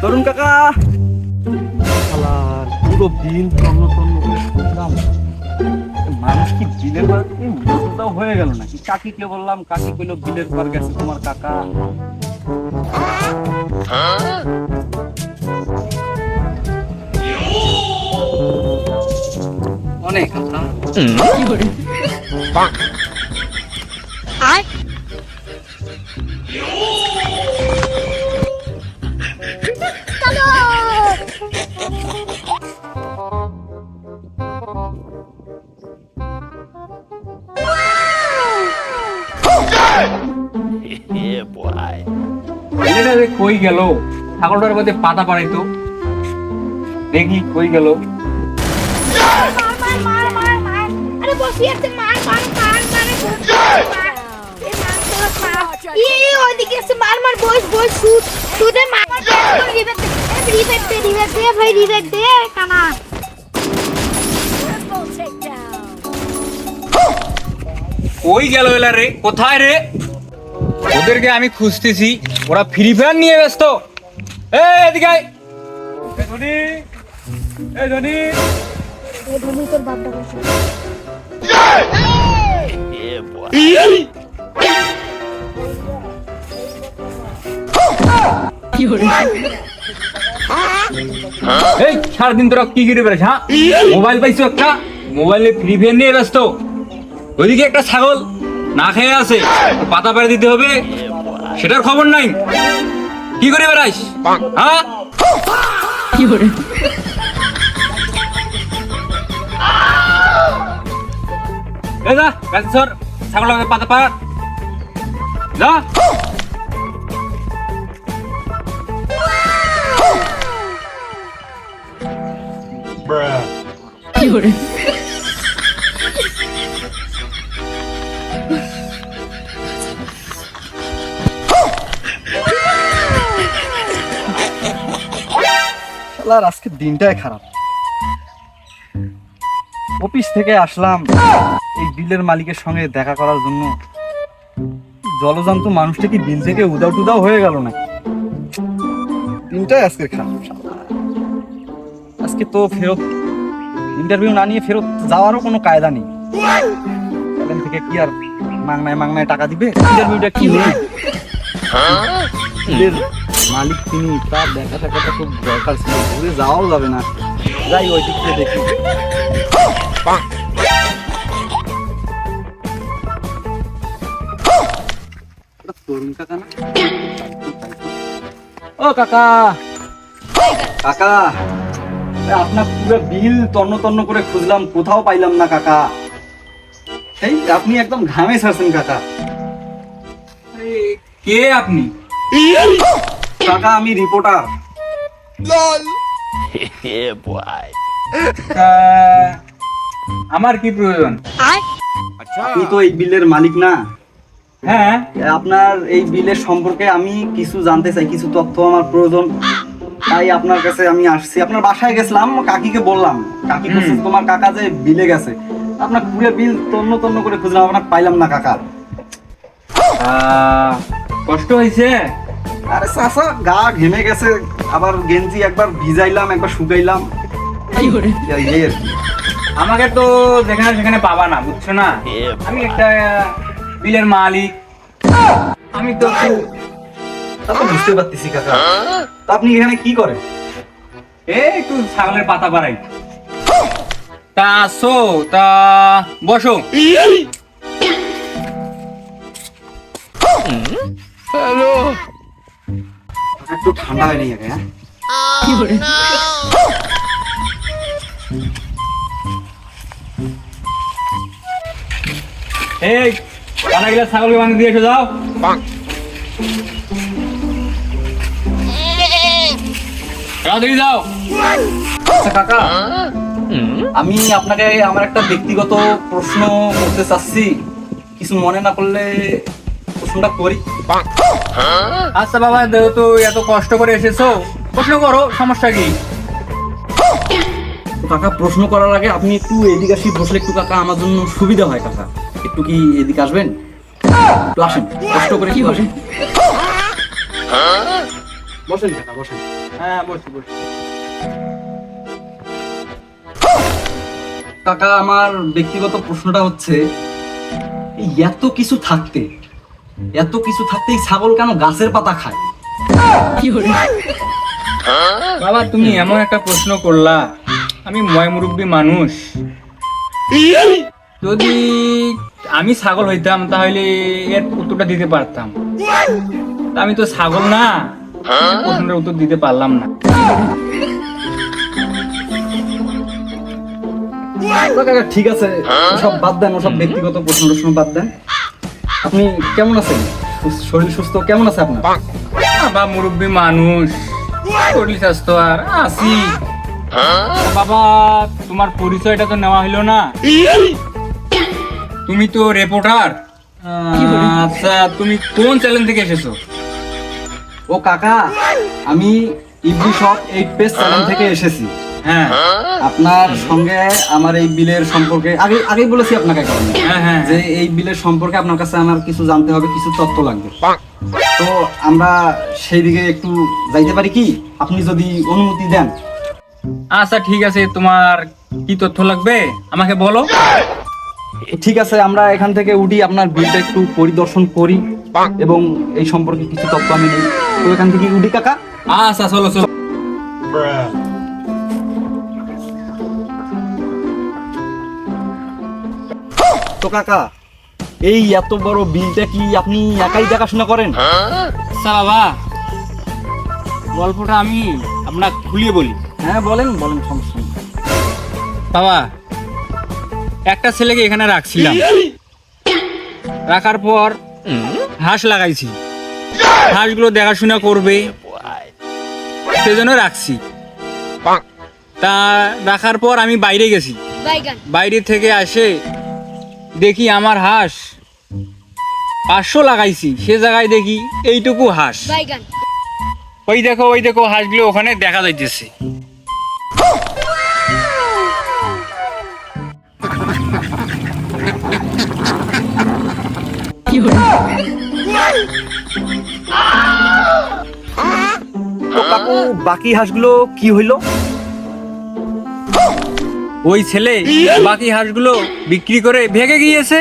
তরুণ কাকা, পুরো দিন তন্ন তন্ন করে শুনলাম, মানুষ কি বিলের পার হয়ে গেল নাকি? কাকিকে বললাম, কাকি কইলো বিলের পার গেছে তোমার কাকা। অনেক কথা। কই গেল ছাগলটার মধ্যে পাতা পাড়াইতো, দেখি কই গেল। কই গেল এলা রে? কোথায় রে? ওদেরকে আমি খুঁজতেছি, ওরা ফ্রি ফায়ার নিয়ে ব্যস্ত। এদিকে আয়। ধনী, ধনী, ধনী তোর বাপটা বসে। এই সারাদিন তোরা কি করে বেড়াস? হ্যাঁ, মোবাইল পাইছো একটা, মোবাইলে ফ্রি ফায়ার নিয়ে ব্যস্ত। ওইদিকে একটা ছাগল না খেয়ে আছে, পাতা পেড়ে দিতে হবে, সেটার খবর নাই। কি করে বেড়াইস? হ্যাঁ, কি করে? ছাগল পাতা পাড় যা। কি করে? আজকে দিনটাই খারাপ। অফিস থেকে আসলাম এই বিলের মালিকের সঙ্গে দেখা করার জন্য। জলজান্ত মানুষটা কি বিল থেকে উদাও টুদাও হয়ে গেল না? দিনটাই আজকে খারাপ। আজকে তো ফেরত ইন্টারভিউ না নিয়ে ফেরত যাওয়ারও কোনো কায়দা নেই। সেখান থেকে কি আর মাংনায় টাকা দিবে? ইন্টারভিউটা কি নেই, মালিক তিনি, তার দেখা থাকাটা খুব দরকার ছিল। ঘুরে যাওয়াও যাবে না, যাই ওই দিক থেকে দেখি। তরুণ কাকা না? ও কাকা, কাকা, আপনার পুরো বিল তন্ন তন্ন করে খুঁজলাম, কোথাও পাইলাম না কাকা। এই আপনি একদম ঘামে ছাড়ছেন কাকা। কে আপনি? কাকা আমি রিপোর্টার। আমার কি প্রয়োজন? আপনি তো এই বিলের মালিক না? হ্যাঁ, আপনার এই বিলের সম্পর্কে আমি কিছু জানতে চাই, কিছু তথ্য আমার প্রয়োজন, তাই আপনার কাছে আমি আসছি। আপনার বাসায় গেছিলাম, কাকিকে বললাম, কাকি বলছে তোমার কাকা যে বিলে গেছে। আপনার পুরো বিল তন্ন তন্ন করে খুঁজলাম, আপনার পাইলাম না কাকা। কষ্ট হয়েছে? আরে চাচা, গা ঘেমে গেছে, আবার গেঞ্জি একবার ভিজাইলাম, একবার শুকাইলাম। আমাকে তো যেখানে সেখানে পাবা না, বুঝছো না? আমি একটা বিলের মালিক, আমি তো বুঝতে পারতেছি কাকা। তা আপনি এখানে কি করেন? একটু ছাগলের পাতা পাড়াই। তা আসো, তা বসো। হ্যালো, একটু ঠান্ডা হয়নি আগে। হ্যাঁ, কি করে? এই কাটা গেলে ছাগলকে বাঁধে দিয়ে এসে যাও। যাও। আচ্ছা কাকা, আমি আপনাকে আমার একটা ব্যক্তিগত প্রশ্ন করতে চাচ্ছি, কিছু মনে না করলে প্রশ্নটা করি। আচ্ছা বাবা, যেহেতু এত কষ্ট করে এসেছো, প্রশ্ন করো, সমস্যা কি? তো কাকা প্রশ্ন করার আগে আপনি একটু এদিকে আসি বসলে একটু কাকা আমার জন্য সুবিধা হয় কাকা। একটু কি এদিকে আসবেন? একটু আসেন, কষ্ট করে কি বসেন। বসেন কাকা বসেন। হ্যাঁ বসি বসি। কাকা আমার ব্যক্তিগত প্রশ্নটা হচ্ছে, এই এত কিছু থাকতে এই ছাগল কেন গাছের পাতা খায়? বাবা তুমি এমন একটা প্রশ্ন করলা, আমি ময় মুরব্বী মানুষ, যদি আমি ছাগল হইতাম তাহলে এর উত্তরটা দিতে পারতাম। তা আমি তো ছাগল না, প্রশ্নের উত্তর দিতে পারলাম না। কাকা ঠিক আছে, সব বাদ দেন, ওসব ব্যক্তিগত প্রশ্ন বাদ দেন। আপনি কেমন আছেন? শরীর সুস্থ কেমন আছে আপনার? বাবা মুরব্বী মানুষ, শরীর স্বাস্থ্য আর আছি। বাবা তোমার পরিচয়টা তো নেওয়া হইলো না। তুমি তো রিপোর্টার। আচ্ছা তুমি কোন চ্যানেল থেকে এসেছো? ও কাকা, আমি ইভি শপ 8 পেজ চ্যানেল থেকে এসেছি। হ্যাঁ আপনার সঙ্গে আমার এই বিলের সম্পর্কে আগেই বলেছি আপনাকে হ্যাঁ যে এই বিলের সম্পর্কে আপনার কাছে আমার কিছু জানতে হবে, কিছু তথ্য লাগবে। তো আমরা সেই দিকে একটু যাইতে পারি কি, আপনি যদি অনুমতি দেন? আচ্ছা ঠিক আছে, তোমার কি তথ্য লাগবে আমাকে বলো। ঠিক আছে, আমরা এখান থেকে উঠি, আপনার বিলটা একটু পরিদর্শন করি এবং এই সম্পর্কে কিছু তথ্য আমি নিই। তো এখান থেকে উঠি কাকা। আচ্ছা চলো চলো। তো কাকা, এই এত বড় বিলটা কি আপনি একাই দেখাশোনা করেন? আচ্ছা বাবা, গল্পটা আমি আপনাকে খুলিয়ে বলি। হ্যাঁ বলেন বলেন, সমস্যা নেই। বাবা একটা ছেলেকে এখানে রাখছিলাম, রাখার পর হাঁস লাগাইছি, হাঁসগুলো দেখাশোনা করবে সেজন্য রাখছি। তা রাখার পর আমি বাইরে গেছি, বাইরে থেকে আসে দেখি আমার হাঁস 500 লাগাইছি, সে জায়গায় দেখি এইটুকু হাঁস। ওই দেখো হাঁসগুলো ওখানে দেখা যাইতেছে। তো কাকু, বাকি হাঁসগুলো কি হইলো? ওই ছেলে বাকি হাঁসগুলো বিক্রি করে ভেগে গিয়েছে।